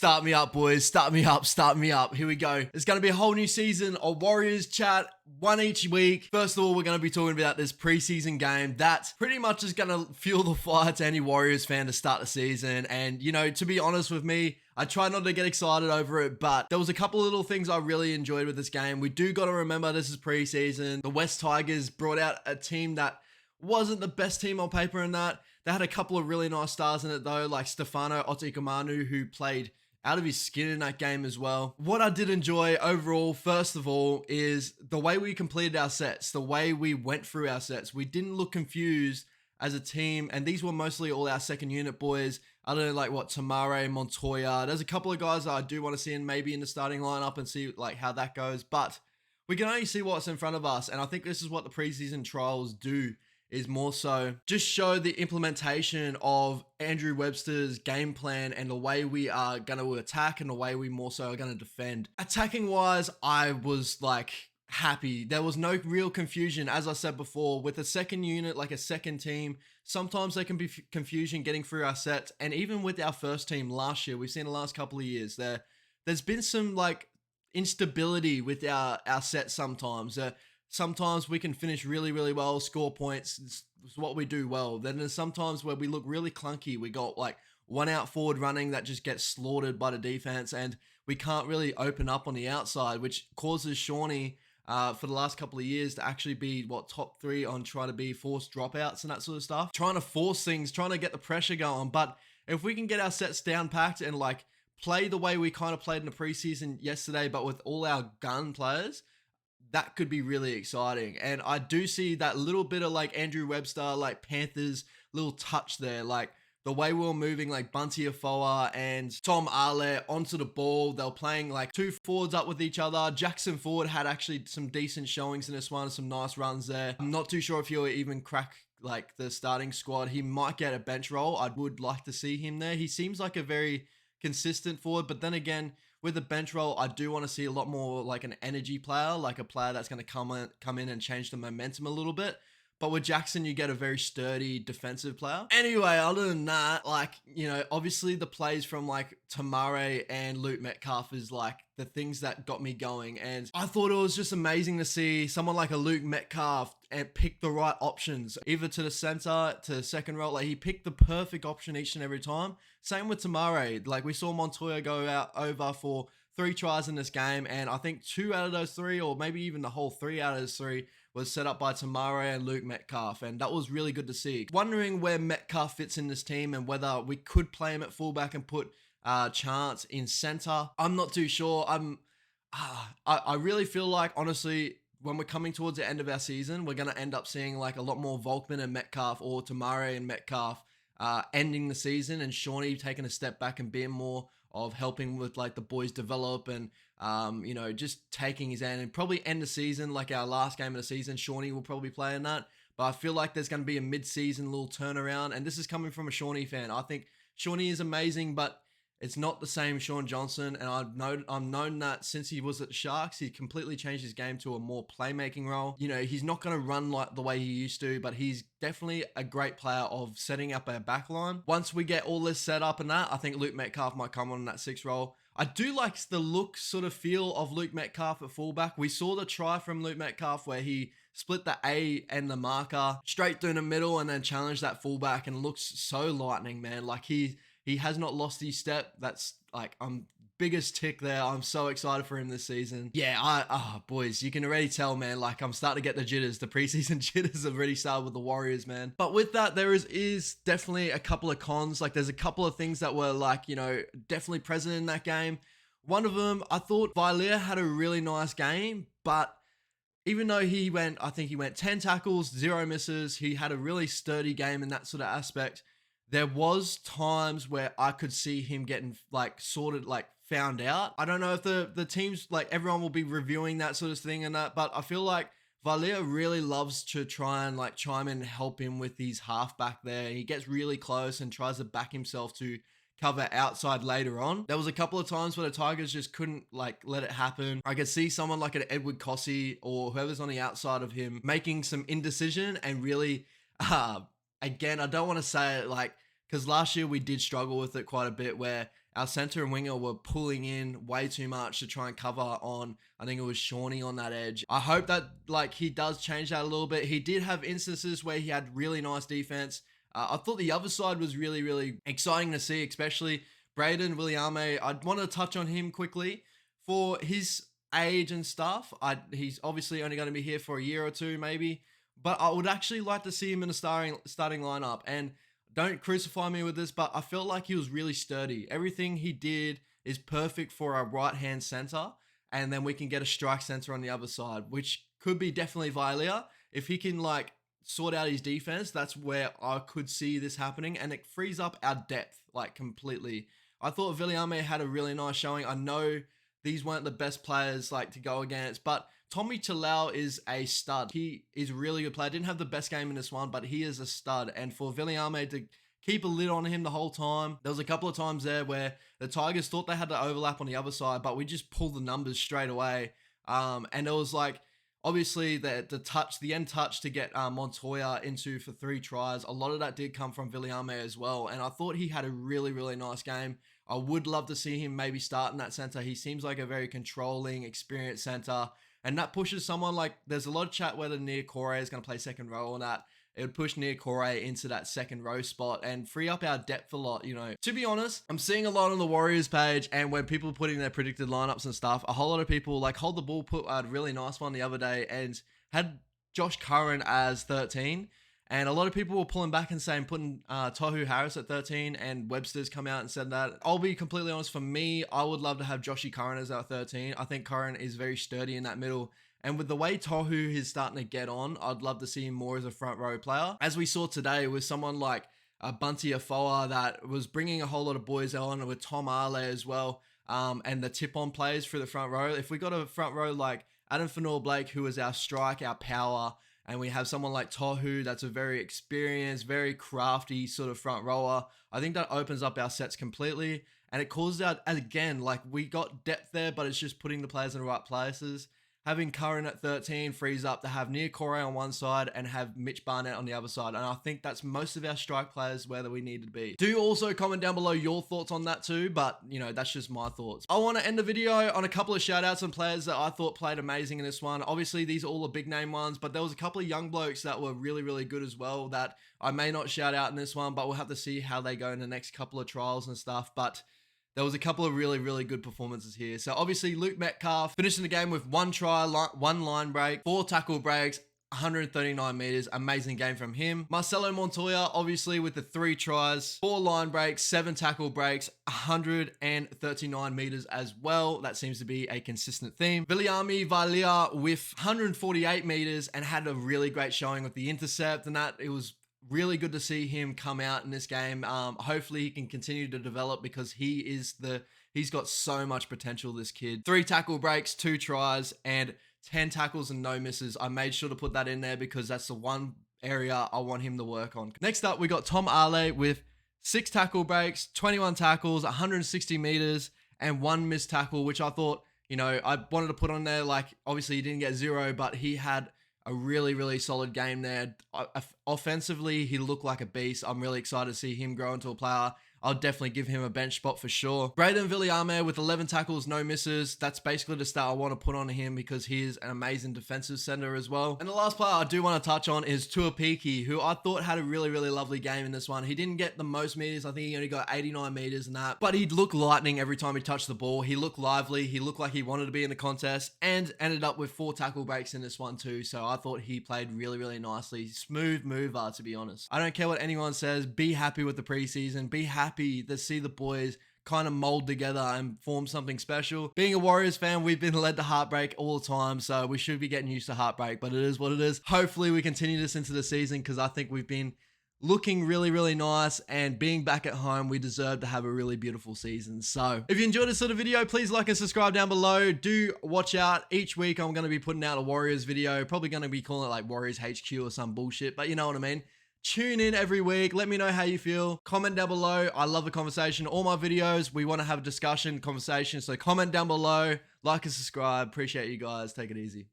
Start me up, boys. Start me up. Start me up. Here we go. It's going to be a whole new season of Warriors chat, one each week. First of all, we're going to be talking about this preseason game. That's pretty much is going to fuel the fire to any Warriors fan to start the season. And, you know, to be honest with me, I try not to get excited over it, but there was a couple of little things I really enjoyed with this game. We do got to remember this is preseason. The West Tigers brought out a team that wasn't the best team on paper in that. They had a couple of really nice stars in it though, like Stefano Otikamanu, who played out of his skin in that game as well. What I did enjoy overall, first of all, is the way we completed our sets, the way we went through our sets. We didn't look confused as a team, and these were mostly all our second unit boys. I don't know, like what, Tamare, Montoya. There's a couple of guys that I do want to see in maybe in the starting lineup and see like how that goes, but we can only see what's in front of us, and I think this is what the preseason trials do, is more so just show the implementation of Andrew Webster's game plan and the way we are going to attack and the way we more so are going to defend. Attacking wise, I was like happy. There was no real confusion. As I said before, with a second unit, like a second team, sometimes there can be confusion getting through our sets. And even with our first team last year, we've seen the last couple of years there's been some like instability with our sets sometimes. Sometimes we can finish really, really well, score points. It's what we do well. Then there's sometimes where we look really clunky. We got like one out forward running that just gets slaughtered by the defense, and we can't really open up on the outside, which causes Shawnee for the last couple of years to actually be top 3 on trying to be forced dropouts and that sort of stuff. Trying to force things, trying to get the pressure going. But if we can get our sets down packed and like play the way we kind of played in the preseason yesterday, but with all our gun players, that could be really exciting. And I do see that little bit of like Andrew Webster, like Panthers little touch there, like the way we were moving like Bunty Afoa and Tom Arlett onto the ball. They were playing like 2 forwards up with each other. Jackson Ford had actually some decent showings in this one, some nice runs there. I'm not too sure if he'll even crack like the starting squad. He might get a bench role. I would like to see him there. He seems like a very consistent forward, but then again, with the bench role, I do want to see a lot more like an energy player, like a player that's going to come in and change the momentum a little bit. But with Jackson, you get a very sturdy defensive player. Anyway, other than that, like, you know, obviously the plays from like Tamare and Luke Metcalf is like the things that got me going. And I thought it was just amazing to see someone like a Luke Metcalf and pick the right options, either to the center, to the second row. Like he picked the perfect option each and every time. Same with Tamare. Like we saw Montoya go out over for 3 tries in this game. And I think 2 out of those 3, or maybe even the whole 3 out of those 3, was set up by Tamare and Luke Metcalf, and that was really good to see. Wondering where Metcalf fits in this team and whether we could play him at fullback and put Chance in center. I'm not too sure. I really feel like, honestly, when we're coming towards the end of our season, we're going to end up seeing like a lot more Volkman and Metcalf, or Tamare and Metcalf ending the season, and Shawnee taking a step back and being more of helping with like the boys develop and you know, just taking his hand, and probably end the season like our last game of the season. Shawnee will probably play in that, but I feel like there's going to be a mid-season little turnaround, and this is coming from a Shawnee fan. I think Shawnee is amazing, but it's not the same Sean Johnson, and I've known that since he was at the Sharks. He completely changed his game to a more playmaking role. You know, he's not going to run like the way he used to, but he's definitely a great player of setting up our back line. Once we get all this set up and that, I think Luke Metcalf might come on in that 6th role. I do like the look, sort of feel of Luke Metcalf at fullback. We saw the try from Luke Metcalf where he split the A and the marker straight through the middle and then challenged that fullback, and looks so lightning, man. Like he has not lost his step. That's like, biggest tick there. I'm so excited for him this season. Yeah, boys, you can already tell, man, like I'm starting to get the jitters. The preseason jitters have already started with the Warriors, man. But with that, there is definitely a couple of cons. Like there's a couple of things that were like, you know, definitely present in that game. One of them, I thought Villiers had a really nice game, but even though I think he went 10 tackles, 0 misses, he had a really sturdy game in that sort of aspect. There was times where I could see him getting like sorted, like found out. I don't know if the teams, like everyone will be reviewing that sort of thing and that, but I feel like Villiers really loves to try and like chime in and help him with his halfback there. He gets really close and tries to back himself to cover outside later on. There was a couple of times where the Tigers just couldn't like let it happen. I could see someone like an Edward Cossey or whoever's on the outside of him making some indecision and really, again, I don't want to say it like, because last year we did struggle with it quite a bit where our center and winger were pulling in way too much to try and cover on, I think it was Shawnee on that edge. I hope that like he does change that a little bit. He did have instances where he had really nice defense. I thought the other side was really, really exciting to see, especially Braden Williame. I'd want to touch on him quickly for his age and stuff. He's obviously only going to be here for a year or two maybe, but I would actually like to see him in a starting lineup. And don't crucify me with this, but I felt like he was really sturdy. Everything he did is perfect for a right-hand center, and then we can get a strike center on the other side, which could be definitely Vilea. If he can like sort out his defense, that's where I could see this happening, and it frees up our depth like completely. I thought Williame had a really nice showing. I know these weren't the best players like to go against, but Tommy Talau is a stud. He is a really good player. Didn't have the best game in this one, but he is a stud. And for Williame to keep a lid on him the whole time, there was a couple of times there where the Tigers thought they had to overlap on the other side, but we just pulled the numbers straight away. And it was like, obviously the end touch to get Montoya into for 3 tries. A lot of that did come from Williame as well. And I thought he had a really, really nice game. I would love to see him maybe start in that center. He seems like a very controlling, experienced center. And that pushes someone like, there's a lot of chat whether Nia Corey is going to play second row or not. It would push Nia Corey into that second row spot and free up our depth a lot, you know. To be honest, I'm seeing a lot on the Warriors page, and when people putting their predicted lineups and stuff, a whole lot of people like Hold the Ball put a really nice one the other day and had Josh Curran as 13. And a lot of people were pulling back and saying putting Tohu Harris at 13, and Webster's come out and said that. I'll be completely honest, for me, I would love to have Joshy Curran as our 13. I think Curran is very sturdy in that middle. And with the way Tohu is starting to get on, I'd love to see him more as a front row player. As we saw today with someone like Bunty Afoa that was bringing a whole lot of boys on, with Tom Arle as well, and the tip-on players through the front row. If we got a front row like Adam Fanor-Blake, who is our strike, our power, and we have someone like Tohu that's a very experienced, very crafty sort of front rower, I think that opens up our sets completely. And it causes out, again, like we got depth there, but it's just putting the players in the right places. Having Curran at 13 frees up to have Nia Corey on one side and have Mitch Barnett on the other side. And I think that's most of our strike players where we need to be. Do also comment down below your thoughts on that too, but you know, that's just my thoughts. I want to end the video on a couple of shout outs and players that I thought played amazing in this one. Obviously, these are all the big name ones, but there was a couple of young blokes that were really, really good as well that I may not shout out in this one, but we'll have to see how they go in the next couple of trials and stuff. But there was a couple of really, really good performances here. So obviously Luke Metcalf finishing the game with 1 try, 1 line break, 4 tackle breaks, 139 meters. Amazing game from him. Marcelo Montoya, obviously with the 3 tries, 4 line breaks, 7 tackle breaks, 139 meters as well. That seems to be a consistent theme. Viliami Vilea with 148 meters and had a really great showing with the intercept, and that it was really good to see him come out in this game. Hopefully he can continue to develop because he's got so much potential, this kid. 3 tackle breaks, 2 tries, and 10 tackles and no misses. I made sure to put that in there because that's the one area I want him to work on. Next up, we got Tom Arle with 6 tackle breaks, 21 tackles, 160 meters, and 1 missed tackle, which I thought, you know, I wanted to put on there. Like, obviously he didn't get 0, but he had a really, really solid game there. Offensively, he looked like a beast. I'm really excited to see him grow into a player. I'll definitely give him a bench spot for sure. Braden Williame with 11 tackles, no misses. That's basically the stat I want to put on him because he is an amazing defensive center as well. And the last player I do want to touch on is Tuapiki, who I thought had a really, really lovely game in this one. He didn't get the most meters. I think he only got 89 meters and that, but he'd look lightning every time he touched the ball. He looked lively. He looked like he wanted to be in the contest and ended up with 4 tackle breaks in this one too. So I thought he played really, really nicely. Smooth mover, to be honest. I don't care what anyone says. Be happy with the preseason. Be happy to see the boys kind of mold together and form something special. Being a Warriors fan, we've been led to heartbreak all the time, so we should be getting used to heartbreak, but it is what it is. Hopefully we continue this into the season because I think we've been looking really, really nice, and being back at home, we deserve to have a really beautiful season. So if you enjoyed this sort of video, please like and subscribe down below. Do watch out. Each week I'm going to be putting out a Warriors video, probably going to be calling it like Warriors HQ or some bullshit, but you know what I mean. Tune in every week. Let me know how you feel. Comment down below. I love the conversation. All my videos, we want to have a discussion, conversation. So comment down below, like and subscribe. Appreciate you guys. Take it easy.